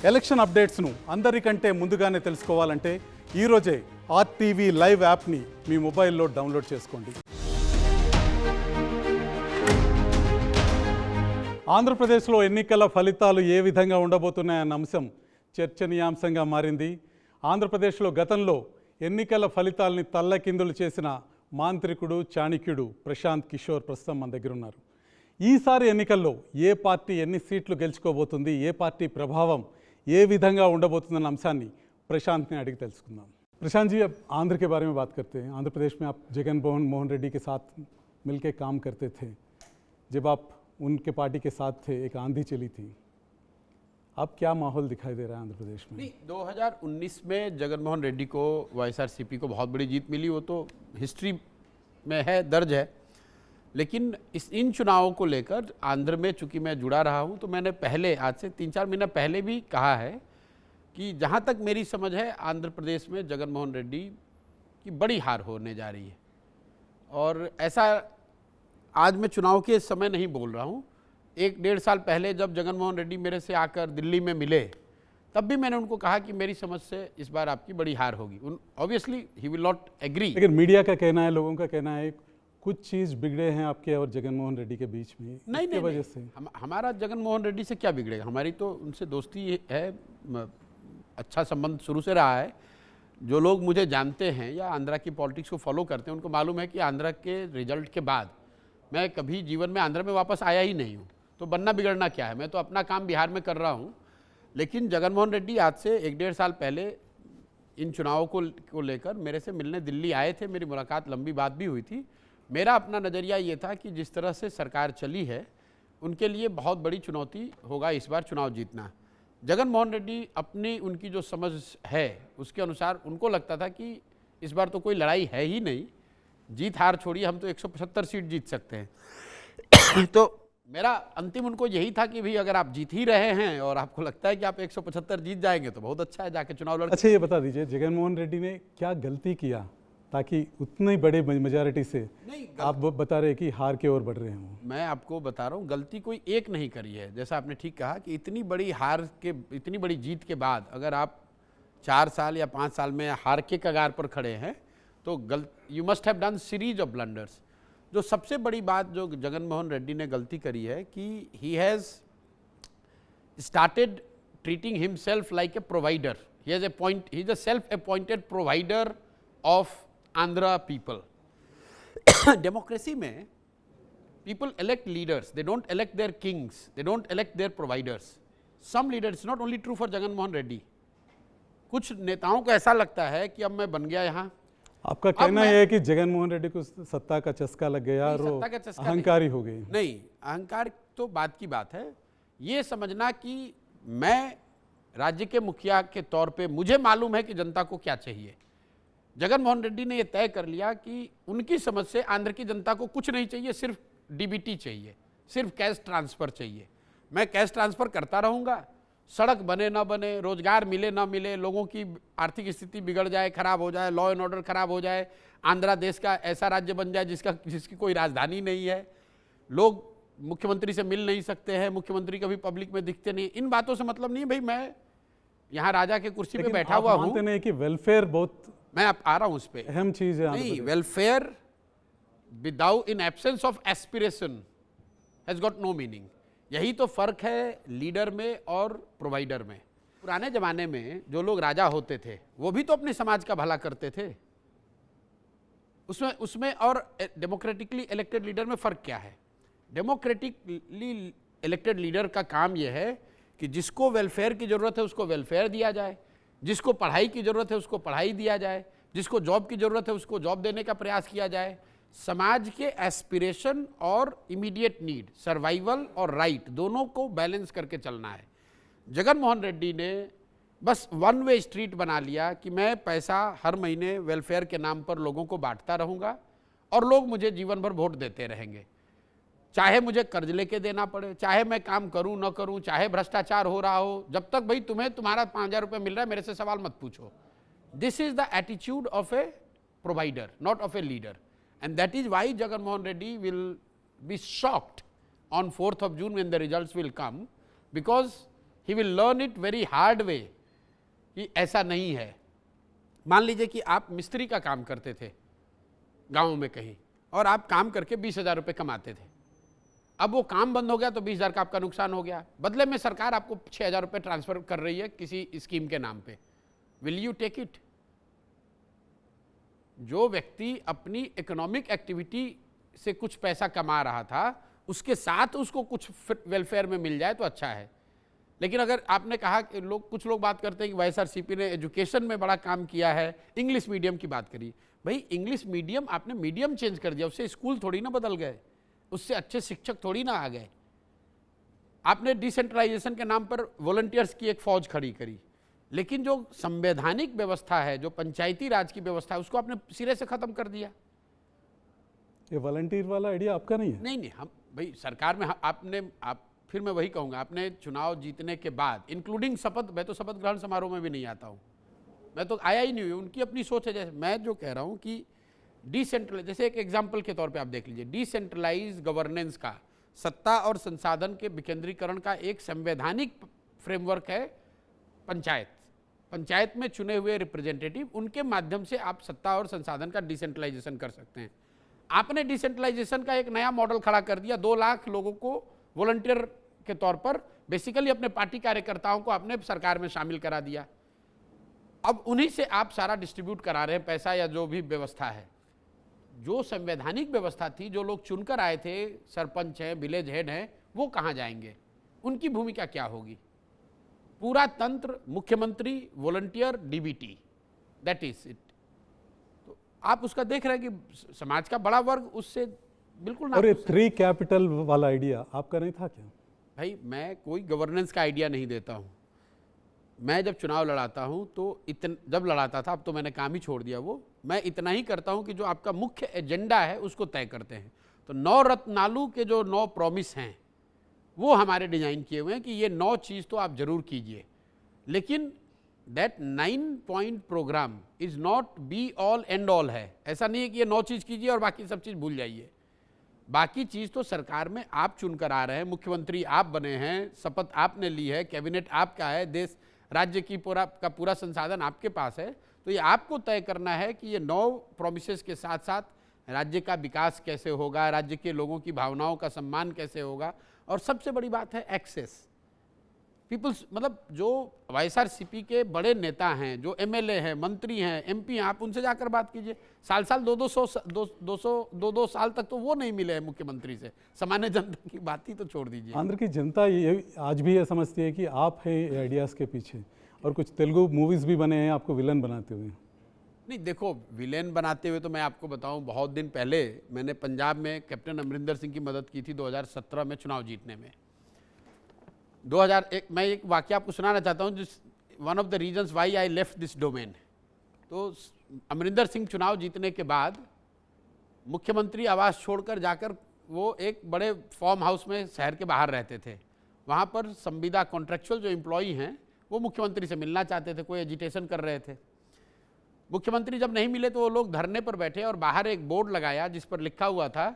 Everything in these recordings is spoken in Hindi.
ఎలక్షన్ అప్డేట్స్ను అందరికంటే ముందుగానే తెలుసుకోవాలంటే ఈరోజే ఆర్టీవీ లైవ్ యాప్ని మీ మొబైల్లో డౌన్లోడ్ చేసుకోండి. ఆంధ్రప్రదేశ్లో ఎన్నికల ఫలితాలు ఏ విధంగా ఉండబోతున్నాయన్న అంశం చర్చనీయాంశంగా మారింది. ఆంధ్రప్రదేశ్లో గతంలో ఎన్నికల ఫలితాలని తల్లకిందులు చేసిన మాంత్రికుడు చాణక్యుడు ప్రశాంత్ కిషోర్ ప్రస్తుతం మన దగ్గర ఉన్నారు. ఈసారి ఎన్నికల్లో ఏ పార్టీ ఎన్ని సీట్లు గెలుచుకోబోతుంది, ఏ పార్టీ ప్రభావం ఏ విధంగా ఉండబోతుందన్న అంశాన్ని प्रशांत ने अड़िग తెలుసుకుందాం. प्रशांत जी, अब आंध्र के बारे में बात करते हैं. आंध्र प्रदेश में आप जगन मोहन रेड्डी के साथ मिलकर काम करते थे. जब आप उनके पार्टी के साथ थे, एक आंधी चली थी. अब क्या माहौल दिखाई दे रहा है आंध्र प्रदेश में? नहीं, 2019 में जगन मोहन रेड्डी को वाईएसआरसीपी को बहुत बड़ी जीत मिली, वो तो हिस्ट्री में है, दर्ज है. लेकिन इन चुनावों को लेकर आंध्र में चूंकि मैं जुड़ा रहा हूं, तो मैंने पहले आज से 3-4 महीना पहले भी कहा है कि जहां तक मेरी समझ है आंध्र प्रदेश में जगन मोहन रेड्डी की बड़ी हार होने जा रही है. और ऐसा आज मैं चुनाव के समय नहीं बोल रहा हूं. 1-1.5 साल पहले जब जगन मोहन रेड्डी मेरे से आकर दिल्ली में मिले, तब भी मैंने उनको कहा कि मेरी समझ से इस बार आपकी बड़ी हार होगी. Obviously he will not agree. लेकिन मीडिया का कहना है, लोगों का कहना है कुछ चीज़ बिगड़े हैं आपके और जगन मोहन रेड्डी के बीच में. नहीं, वजह से हमारा जगन मोहन रेड्डी से क्या बिगड़ेगा? हमारी तो उनसे दोस्ती है, अच्छा संबंध शुरू से रहा है. जो लोग मुझे जानते हैं या आंध्रा की पॉलिटिक्स को फॉलो करते हैं, उनको मालूम है कि आंध्रा के रिजल्ट के बाद मैं कभी जीवन में आंध्रा में वापस आया ही नहीं हूँ. तो बनना बिगड़ना क्या है, मैं तो अपना काम बिहार में कर रहा हूँ. लेकिन जगन मोहन रेड्डी आज से 1-1.5 साल पहले इन चुनावों को लेकर मेरे से मिलने दिल्ली आए थे. मेरी मुलाकात, लंबी बात भी हुई थी. मेरा अपना नज़रिया ये था कि जिस तरह से सरकार चली है, उनके लिए बहुत बड़ी चुनौती होगा इस बार चुनाव जीतना. जगन मोहन रेड्डी अपनी उनकी जो समझ है उसके अनुसार उनको लगता था कि इस बार तो कोई लड़ाई है ही नहीं, जीत हार छोड़िए, हम तो 175 सीट जीत सकते हैं. तो मेरा अंतिम उनको यही था कि भाई अगर आप जीत ही रहे हैं और आपको लगता है कि आप 175 जीत जाएंगे तो बहुत अच्छा है, जाके चुनाव लड़. अच्छा, ये बता दीजिए जगन मोहन रेड्डी ने क्या गलती किया ताकि उतनी बड़े मेजॉरिटी से आप बता रहे कि हार के ओर बढ़ रहे हैं? मैं आपको बता रहा हूँ, गलती कोई एक नहीं करी है. जैसा आपने ठीक कहा कि इतनी बड़ी हार के, इतनी बड़ी जीत के बाद अगर आप 4 साल या 5 साल में हार के कगार पर खड़े हैं तो you must have done series of blunders. जो सबसे बड़ी बात जो जगन मोहन रेड्डी ने गलती करी है कि he has started treating himself like a provider. He is a self appointed provider of Andhra people. Democracy में people elect leaders, they don't elect their kings, they don't elect their providers. Some leaders, it's not only true for Jagan Mohan Reddy. कुछ नेताओं को ऐसा लगता है कि अब मैं बन गया यहाँ. आपका कहना यह है कि जगन मोहन रेड्डी को सत्ता का चस्का लग गया और अहंकारी हो गई? नहीं, अहंकार तो बात की बात है. ये समझना कि मैं राज्य के मुखिया के तौर पे मुझे मालूम है कि जनता को क्या चाहिए. जगन मोहन रेड्डी ने यह तय कर लिया कि उनकी समझ से आंध्र की जनता को कुछ नहीं चाहिए, सिर्फ डीबीटी चाहिए, सिर्फ कैश ट्रांसफ़र चाहिए. मैं कैश ट्रांसफ़र करता रहूँगा, सड़क बने ना बने, रोजगार मिले ना मिले, लोगों की आर्थिक स्थिति बिगड़ जाए, खराब हो जाए, लॉ एंड ऑर्डर खराब हो जाए, आंध्रा देश का ऐसा राज्य बन जाए जिसकी कोई राजधानी नहीं है, लोग मुख्यमंत्री से मिल नहीं सकते हैं, मुख्यमंत्री कभी पब्लिक में दिखते नहीं. इन बातों से मतलब नहीं. भाई मैं यहाँ राजा के कुर्सी पे बैठा हुआ हूँ. नहीं कि वेलफेयर बहुत, मैं आप आ रहा हूं उस पे, अहम चीज है. नहीं, welfare without in absence of aspiration has got no meaning. यही तो फर्क है लीडर में और प्रोवाइडर में. पुराने जमाने में जो लोग राजा होते थे वो भी तो अपने समाज का भला करते थे. उसमें और डेमोक्रेटिकली इलेक्टेड लीडर में फर्क क्या है? डेमोक्रेटिकली इलेक्टेड लीडर का काम यह है कि जिसको वेलफेयर की जरूरत है उसको वेलफेयर दिया जाए, जिसको पढ़ाई की ज़रूरत है उसको पढ़ाई दिया जाए, जिसको जॉब की ज़रूरत है उसको जॉब देने का प्रयास किया जाए. समाज के एस्पिरेशन और इमीडिएट नीड, सर्वाइवल और राइट, दोनों को बैलेंस करके चलना है. जगन मोहन रेड्डी ने बस वन वे स्ट्रीट बना लिया कि मैं पैसा हर महीने वेलफेयर के नाम पर लोगों को बांटता रहूँगा और लोग मुझे जीवन भर वोट देते रहेंगे, चाहे मुझे कर्ज लेके देना पड़े, चाहे मैं काम करूं न करूं, चाहे भ्रष्टाचार हो रहा हो. जब तक भाई तुम्हें तुम्हारा 5,000 रुपये मिल रहा है, मेरे से सवाल मत पूछो. This is the attitude of a provider, not of a leader. And that is why Jagan Mohan Reddy will be shocked on 4th of June when the results will come, because he will learn it very hard way कि ऐसा नहीं है। मान लीजिए कि आप मिस्त्री का काम करते थे गांव में कहीं, और आप काम करके 20,000 रुपये कमाते थे। अब वो काम बंद हो गया तो 20,000 का आपका नुकसान हो गया। बदले में सरकार आपको 6,000 रुपये ट्रांसफर कर रही है किसी स्कीम के नाम पे। Will you take it? जो व्यक्ति अपनी इकोनॉमिक एक्टिविटी से कुछ पैसा कमा रहा था, उसके साथ उसको कुछ वेलफेयर में मिल जाए तो अच्छा है। लेकिन अगर आपने कहा कि कुछ लोग बात करते हैं कि वाईएसआरसीपी ने एजुकेशन में बड़ा काम किया है, इंग्लिश मीडियम की बात करी। भाई इंग्लिश मीडियम, आपने मीडियम चेंज कर दिया, उससे स्कूल थोड़ी ना बदल गए, उससे अच्छे शिक्षक थोड़ी ना आ गए। आपने डिसेंट्रलाइजेशन के नाम पर वॉलंटियर्स की एक फौज खड़ी करी, लेकिन जो संवैधानिक व्यवस्था है, जो पंचायती राज की व्यवस्था है, उसको आपने सिरे से खत्म कर दिया। ये वॉलंटियर वाला आइडिया आपका नहीं है? नहीं, हम भाई सरकार में आप फिर मैं वही कहूँगा, आपने चुनाव जीतने के बाद इंक्लूडिंग शपथ, मैं तो शपथ ग्रहण समारोह में भी नहीं आता हूँ, मैं तो आया ही नहीं हूँ। उनकी अपनी सोच है। जैसे मैं जो कह रहा हूँ कि डिसेंट्रलाइज, जैसे एक एग्जाम्पल के तौर पे आप देख लीजिए, डिसेंट्रलाइज गवर्नेंस का, सत्ता और संसाधन के विकेंद्रीकरण का एक संवैधानिक फ्रेमवर्क है पंचायत। पंचायत में चुने हुए रिप्रेजेंटेटिव, उनके माध्यम से आप सत्ता और संसाधन का डिसेंट्रलाइजेशन कर सकते हैं। आपने डिसेंट्रलाइजेशन का एक नया मॉडल खड़ा कर दिया। 2 लाख लोगों को वॉलंटियर के तौर पर, बेसिकली अपने पार्टी कार्यकर्ताओं को आपने सरकार में शामिल करा दिया। अब उन्हीं से आप सारा डिस्ट्रीब्यूट करा रहे हैं पैसा, या जो भी व्यवस्था है। जो संवैधानिक व्यवस्था थी, जो लोग चुनकर आए थे, सरपंच हैं, विलेज हेड हैं, वो कहाँ जाएंगे? उनकी भूमिका क्या होगी? पूरा तंत्र, मुख्यमंत्री, volunteer, DBT, that is it. तो आप उसका देख रहे हैं कि समाज का बड़ा वर्ग उससे बिल्कुल ना। और ये 3 कैपिटल वाला आइडिया आपका नहीं था क्या? भाई मैं कोई गवर्नेंस का आइडिया नहीं देता हूँ। मैं जब चुनाव लड़ाता हूँ तो जब लड़ाता था, अब तो मैंने काम ही छोड़ दिया वो, मैं इतना ही करता हूँ कि जो आपका मुख्य एजेंडा है उसको तय करते हैं। तो 9 रत्नालू के जो 9 प्रॉमिस हैं वो हमारे डिजाइन किए हुए हैं कि ये 9 चीज़ तो आप जरूर कीजिए। लेकिन that 9 point program is not be all and all है। ऐसा नहीं है कि ये 9 चीज़ कीजिए और बाकी सब चीज़ भूल जाइए। बाकी चीज़ तो सरकार में आप चुनकर आ रहे हैं, मुख्यमंत्री आप बने हैं, शपथ आपने ली है, कैबिनेट आपका है, देश राज्य की पूरा संसाधन आपके पास है। तो ये आपको तय करना है कि ये 9 प्रोमिसेस के साथ साथ राज्य का विकास कैसे होगा, राज्य के लोगों की भावनाओं का सम्मान कैसे होगा, और सबसे बड़ी बात है एक्सेस। पीपल्स, मतलब जो वाईएसआरसीपी के बड़े नेता हैं, जो एमएलए हैं, मंत्री हैं, एमपी हैं, आप उनसे जाकर बात कीजिए। साल 2-2 साल तक तो वो नहीं मिले हैं मुख्यमंत्री से। सामान्य जनता की बात ही तो छोड़ दीजिए। आंध्र की जनता ये आज भी ये समझती है कि आप है आइडियाज़ के पीछे, और कुछ तेलुगु मूवीज़ भी बने हैं आपको विलन बनाते हुए। नहीं देखो, विलेन बनाते हुए तो मैं आपको बताऊं, बहुत दिन पहले मैंने पंजाब में कैप्टन अमरिंदर सिंह की मदद की थी 2017 में चुनाव जीतने में। 2001 मैं एक वाकया आपको सुनाना चाहता हूं, जिस one of the reasons why I left this domain. तो अमरिंदर सिंह चुनाव जीतने के बाद मुख्यमंत्री आवास छोड़कर जाकर वो एक बड़े फार्म हाउस में शहर के बाहर रहते थे। वहाँ पर संविदा कॉन्ट्रेक्चुअल जो एम्प्लॉई हैं वो मुख्यमंत्री से मिलना चाहते थे, कोई एजिटेशन कर रहे थे। मुख्यमंत्री जब नहीं मिले तो वो लोग धरने पर बैठे और बाहर एक बोर्ड लगाया जिस पर लिखा हुआ था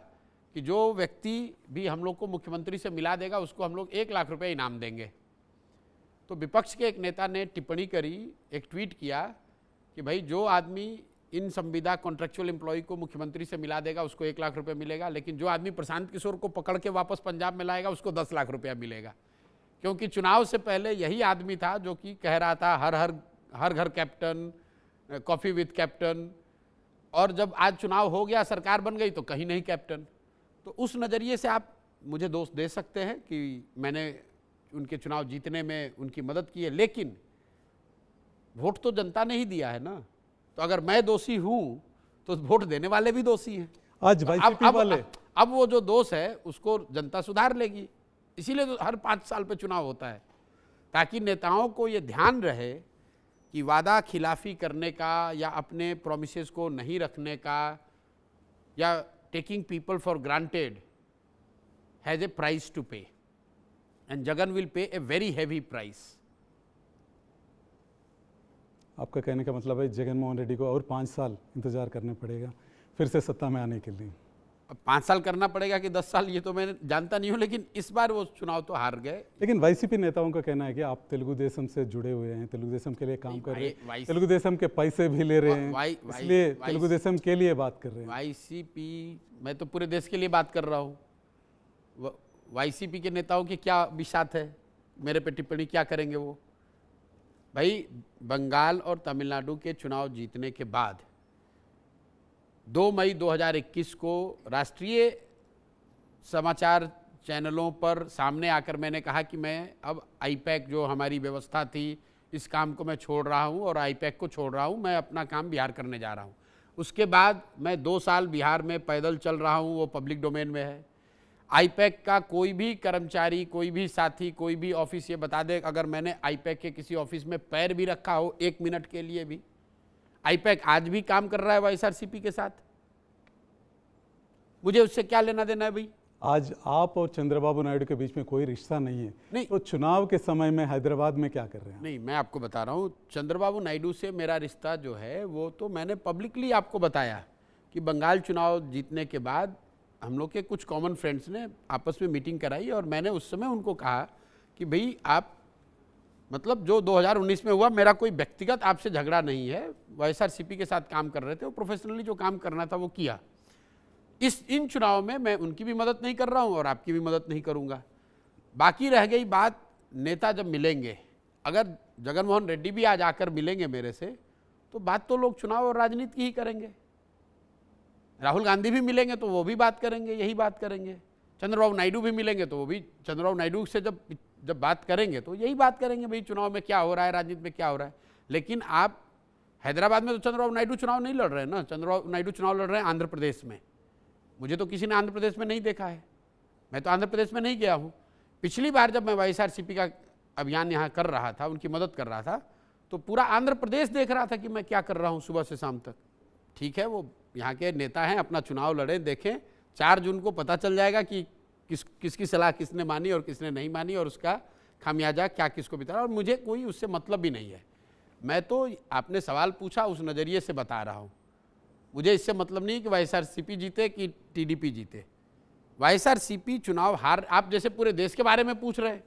कि जो व्यक्ति भी हम लोग को मुख्यमंत्री से मिला देगा उसको हम लोग 1 लाख रुपए इनाम देंगे। तो विपक्ष के एक नेता ने टिप्पणी करी, एक ट्वीट किया कि भाई जो आदमी इन संविदा कॉन्ट्रेक्चुअल एम्प्लॉय को मुख्यमंत्री से मिला देगा उसको 1 लाख रुपए मिलेगा, लेकिन जो आदमी प्रशांत किशोर को पकड़ के वापस पंजाब में लाएगा उसको 10 लाख रुपया मिलेगा। क्योंकि चुनाव से पहले यही आदमी था जो कि कह रहा था हर घर कैप्टन, कॉफ़ी विद कैप्टन, और जब आज चुनाव हो गया, सरकार बन गई तो कहीं नहीं कैप्टन। तो उस नज़रिए से आप मुझे दोष दे सकते हैं कि मैंने उनके चुनाव जीतने में उनकी मदद की है, लेकिन वोट तो जनता ने ही दिया है ना। तो अगर मैं दोषी हूं तो वोट देने वाले भी दोषी हैं। आज अब वो जो दोष है उसको जनता सुधार लेगी। इसीलिए तो हर 5 साल पे चुनाव होता है, ताकि नेताओं को ये ध्यान रहे कि वादा खिलाफी करने का या अपने प्रोमिसेस को नहीं रखने का या taking people for granted has a price to pay, and Jagan will pay a very heavy price. आपका कहने का मतलब है जगन मोहन रेड्डी को और 5 साल इंतजार करना पड़ेगा फिर से सत्ता में आने के लिए? अब 5 साल करना पड़ेगा कि 10 साल, ये तो मैं जानता नहीं हूँ, लेकिन इस बार वो चुनाव तो हार गए। लेकिन वाईसीपी नेताओं का कहना है कि आप तेलुगु देशम से जुड़े हुए हैं, तेलुगु देशम के लिए काम कर रहे हैं, तेलुगु देशम के पैसे भी ले रहे हैं, इसलिए तेलुगु देशम के लिए बात कर रहे हैं। वाईसीपी, मैं तो पूरे देश के लिए बात कर रहा हूँ। वाईसीपी के नेताओं की क्या बिसात है, मेरे पे टिप्पणी क्या करेंगे वो? भाई, बंगाल और तमिलनाडु के चुनाव जीतने के बाद 2 मई 2021 को राष्ट्रीय समाचार चैनलों पर सामने आकर मैंने कहा कि मैं अब आईपैक जो हमारी व्यवस्था थी, इस काम को मैं छोड़ रहा हूं और आईपैक को छोड़ रहा हूं, मैं अपना काम बिहार करने जा रहा हूं। उसके बाद मैं 2 साल बिहार में पैदल चल रहा हूं, वो पब्लिक डोमेन में है। आईपैक का कोई भी कर्मचारी, कोई भी साथी, कोई भी ऑफिस ये बता दे, अगर मैंने आईपैक के किसी ऑफिस में पैर भी रखा हो 1 मिनट के लिए भी, आईपैक आज भी काम कर रहा है वाईएसआरसीपी के साथ। मुझे उससे क्या लेना देना है भाई? आज आप और चंद्रबाबू नायडू के बीच में कोई रिश्ता नहीं है, नहीं। तो चुनाव के समय में हैदराबाद में क्या कर रहे हैं? नहीं, मैं आपको बता रहा हूँ, चंद्रबाबू नायडू से मेरा रिश्ता जो है वो तो मैंने पब्लिकली आपको बताया कि बंगाल चुनाव जीतने के बाद हम लोग के कुछ कॉमन फ्रेंड्स ने आपस में मीटिंग कराई और मैंने उस समय उनको कहा कि भाई आप, मतलब जो 2019 में हुआ, मेरा कोई व्यक्तिगत आपसे झगड़ा नहीं है, वाईएसआरसीपी के साथ काम कर रहे थे, वो प्रोफेशनली जो काम करना था वो किया। इन चुनाव में मैं उनकी भी मदद नहीं कर रहा हूं और आपकी भी मदद नहीं करूंगा। बाकी रह गई बात, नेता जब मिलेंगे, अगर जगन मोहन रेड्डी भी आज आकर मिलेंगे मेरे से, तो बात तो लोग चुनाव और राजनीति की ही करेंगे। राहुल गांधी भी मिलेंगे तो वो भी बात करेंगे, यही बात करेंगे। चंद्रबाबू नायडू भी मिलेंगे तो वो भी चंद्रबाबू नायडू से जब बात करेंगे तो यही बात करेंगे, भाई चुनाव में क्या हो रहा है, राजनीति में क्या हो रहा है। लेकिन आप हैदराबाद में तो चंद्रबाबू नायडू चुनाव नहीं लड़ रहे हैं ना, चंद्रबाबू नायडू चुनाव लड़ रहे हैं आंध्र प्रदेश में। मुझे तो किसी ने आंध्र प्रदेश में नहीं देखा है, मैं तो आंध्र प्रदेश में नहीं गया हूँ। पिछली बार जब मैं वाईएसआरसीपी का अभियान यहाँ कर रहा था, उनकी मदद कर रहा था, तो पूरा आंध्र प्रदेश देख रहा था कि मैं क्या कर रहा हूँ सुबह से शाम तक। ठीक है, वो यहाँ के नेता हैं, अपना चुनाव लड़े, देखें। 4 जून को पता चल जाएगा कि किसकी सलाह किसने मानी और किसने नहीं मानी और उसका खामियाजा क्या किसको बिता रहा। और मुझे कोई उससे मतलब भी नहीं है। मैं तो आपने सवाल पूछा उस नज़रिए से बता रहा हूँ। मुझे इससे मतलब नहीं कि वाईएसआरसीपी जीते कि टीडीपी जीते। वाईएसआरसीपी चुनाव हार, आप जैसे पूरे देश के बारे में पूछ रहे हैं।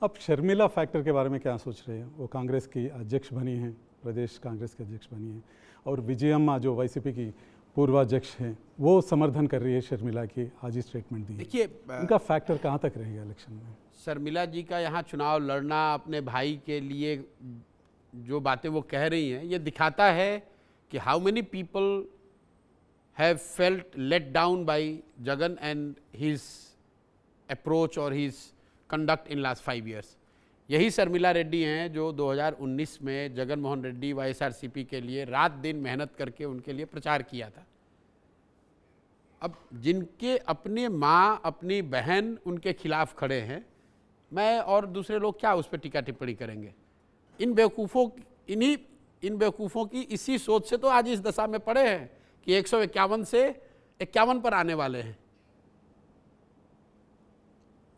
अब शर्मिला फैक्टर के बारे में क्या सोच रहे हैं? वो कांग्रेस की अध्यक्ष बनी हैं, प्रदेश कांग्रेस के अध्यक्ष बनी हैं, और विजयम्मा जो वाईसीपी की पूर्वाध्यक्ष हैं, वो समर्थन कर रही है शर्मिला की, आज ही स्टेटमेंट दी। देखिए, उनका फैक्टर कहाँ तक रहेगा इलेक्शन में? शर्मिला जी का यहाँ चुनाव लड़ना, अपने भाई के लिए जो बातें वो कह रही हैं, ये दिखाता है कि how many people have felt let down by Jagan and his approach और his conduct in last 5 years। यही शर्मिला रेड्डी हैं जो 2019 में जगन मोहन रेड्डी वाईएसआरसीपी के लिए रात दिन मेहनत करके उनके लिए प्रचार किया था। अब जिनके अपने माँ, अपनी बहन उनके खिलाफ खड़े हैं, मैं और दूसरे लोग क्या उस पर टीका टिप्पणी करेंगे? इन बेवकूफ़ों की इसी सोच से तो आज इस दशा में पड़े हैं कि 151 से 51 पर आने वाले हैं।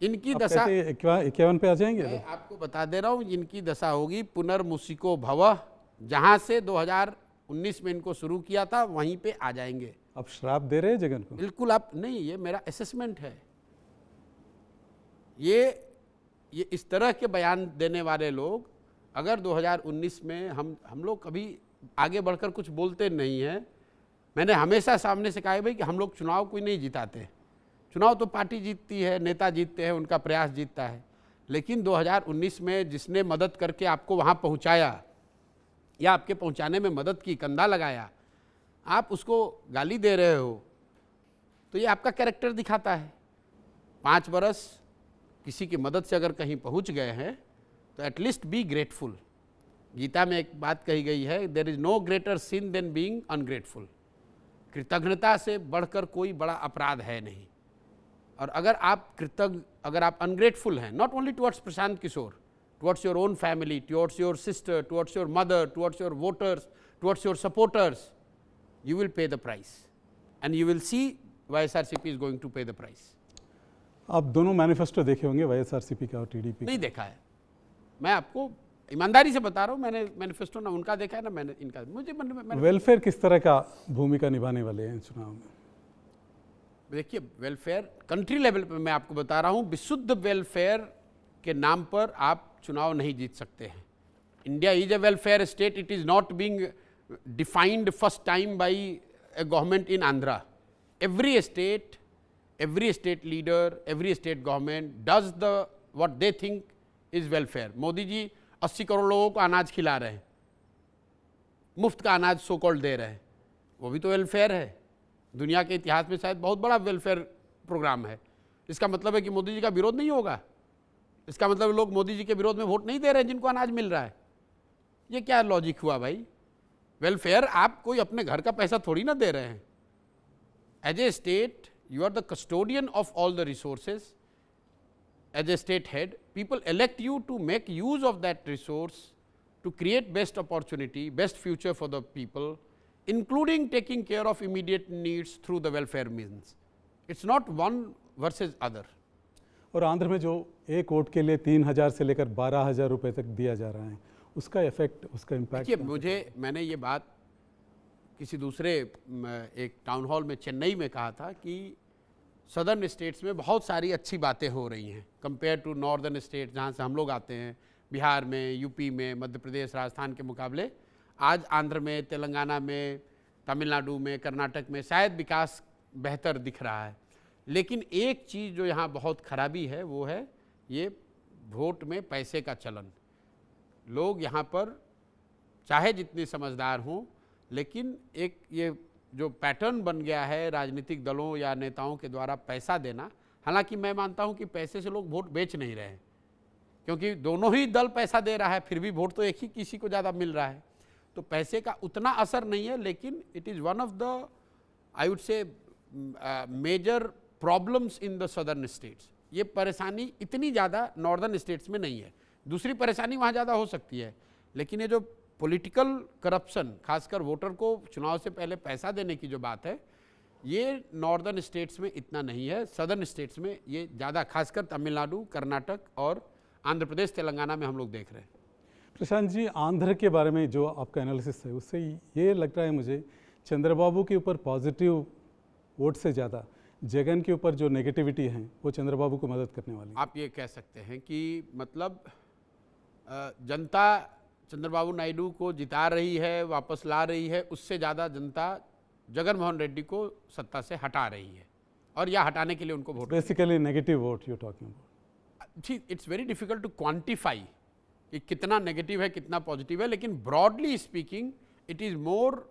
इनकी दशा 51 पे आ जाएंगे। मैं आपको बता दे रहा हूँ, इनकी दशा होगी पुनर्मुसिको भवः, जहाँ से 2019 में इनको शुरू किया था वहीं पे आ जाएंगे। अब श्राप दे रहे हैं जगन को? बिल्कुल आप नहीं, ये मेरा असेसमेंट है। ये इस तरह के बयान देने वाले लोग, अगर 2019 में हम लोग कभी आगे बढ़कर कुछ बोलते नहीं हैं। मैंने हमेशा सामने से कहा है भाई कि हम लोग चुनाव कोई नहीं जिताते, चुनाव तो पार्टी जीतती है, नेता जीतते हैं, उनका प्रयास जीतता है। लेकिन 2019 में जिसने मदद करके आपको वहाँ पहुँचाया या आपके पहुँचाने में मदद की, कंधा लगाया, आप उसको गाली दे रहे हो, तो ये आपका कैरेक्टर दिखाता है। 5 बरस किसी की मदद से अगर कहीं पहुँच गए हैं तो एटलीस्ट बी ग्रेटफुल। गीता में एक बात कही गई है, there is no greater sin than being ungrateful. कृतज्ञता से बढ़कर कोई बड़ा अपराध है नहीं। और अगर आप अनग्रेटफुल हैं, not only towards Prashant Kishor, towards your own family, towards your sister, towards your mother, towards your voters, towards your supporters, you will pay the price and you will see YSRCP is going to pay the price। आप दोनों मैनिफेस्टो देखे होंगे, वाईएसआरसीपी का और टीडीपी का? नहीं देखा है। मैं आपको ईमानदारी से बता रहा हूँ, मैंने मैनिफेस्टो ना उनका देखा है ना मैंने इनका। मुझे वेलफेयर किस तरह का भूमिका निभाने वाले हैं चुनाव में? देखिए वेलफेयर कंट्री लेवल पे मैं आपको बता रहा हूँ, विशुद्ध वेलफेयर के नाम पर आप चुनाव नहीं जीत सकते हैं। India is a welfare state, it is not being defined first time by a government in Andhra. Every state leader, every state government does the what they think is welfare. Modi ji 80 crore लोगों को अनाज खिला रहे हैं, मुफ्त का अनाज सो कॉल्ड दे रहे हैं, वो भी तो वेलफेयर है। दुनिया के इतिहास में शायद बहुत बड़ा वेलफेयर प्रोग्राम है। इसका मतलब है कि मोदी जी का विरोध नहीं होगा? इसका मतलब लोग मोदी जी के विरोध में वोट नहीं दे रहे हैं जिनको अनाज मिल रहा है? ये क्या लॉजिक हुआ भाई? वेलफेयर आप कोई अपने घर का पैसा थोड़ी ना दे रहे हैं। As a state you are the custodian of all the resources. As a state head people elect you to make use of that resource to create best opportunity, best future for the people, including taking care of immediate needs through the welfare means. It's not one versus other. और आंध्र में जो एक वोट के लिए 3,000 से लेकर 12,000 रुपए तक दिया जा रहा है, उसका इफेक्ट, उसका इम्पैक्ट। देखिए मैंने ये बात किसी दूसरे एक टाउन हॉल में चेन्नई में कहा था कि सदर्न स्टेट्स में बहुत सारी अच्छी बातें हो रही हैं कंपेयर टू नॉर्दर्न स्टेट जहाँ से हम लोग आते हैं, बिहार में, यूपी में, मध्य प्रदेश, राजस्थान के मुकाबले आज आंध्र में, तेलंगाना में, तमिलनाडु में, कर्नाटक में शायद विकास बेहतर दिख रहा है। लेकिन एक चीज़ जो यहाँ बहुत खराबी है वो है ये वोट में पैसे का चलन। लोग यहाँ पर चाहे जितने समझदार हों, लेकिन एक ये जो पैटर्न बन गया है राजनीतिक दलों या नेताओं के द्वारा पैसा देना, हालांकि मैं मानता हूं कि पैसे से लोग वोट बेच नहीं रहे हैं, क्योंकि दोनों ही दल पैसा दे रहा है, फिर भी वोट तो एक ही किसी को ज़्यादा मिल रहा है, तो पैसे का उतना असर नहीं है। लेकिन it is one of the I would say major problems in the southern states. ये परेशानी इतनी ज़्यादा नॉर्दर्न स्टेट्स में नहीं है। दूसरी परेशानी वहाँ ज़्यादा हो सकती है, लेकिन ये जो पॉलिटिकल करप्शन, खासकर वोटर को चुनाव से पहले पैसा देने की जो बात है, ये नॉर्दर्न स्टेट्स में इतना नहीं है। सदर्न स्टेट्स में ये ज़्यादा, खासकर तमिलनाडु, कर्नाटक और आंध्र प्रदेश, तेलंगाना में हम लोग देख रहे हैं। प्रशांत जी, आंध्र के बारे में जो आपका एनालिसिस है उससे ये लगता है मुझे चंद्रबाबू के ऊपर पॉजिटिव वोट से ज़्यादा जगन के ऊपर जो नेगेटिविटी है वो चंद्रबाबू को मदद करने वाली। आप ये कह सकते हैं कि मतलब जनता चंद्रबाबू नायडू को जिता रही है, वापस ला रही है, उससे ज़्यादा जनता जगन मोहन रेड्डी को सत्ता से हटा रही है, और या हटाने के लिए उनको vote. Basically negative vote you talking about. ठीक, it's very difficult to quantify कि कितना नेगेटिव है कितना पॉजिटिव है, लेकिन broadly speaking it is more,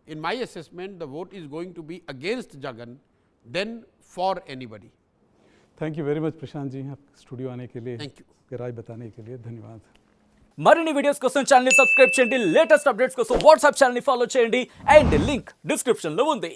in my assessment the vote is going to be against Jagan than for anybody. Thank you very much Prashant ji, आप स्टूडियो आने के लिए, थैंक यू, राय बताने के लिए धन्यवाद। మరిన్ని వీడియోస్ కోసం ఛానల్ ని సబ్స్క్రైబ్ చేయండి, లేటెస్ట్ అప్డేట్స్ కోసం వాట్సాప్ ఛానల్ ని ఫాలో చేయండి, అండ్ లింక్ డిస్క్రిప్షన్ లో ఉంది.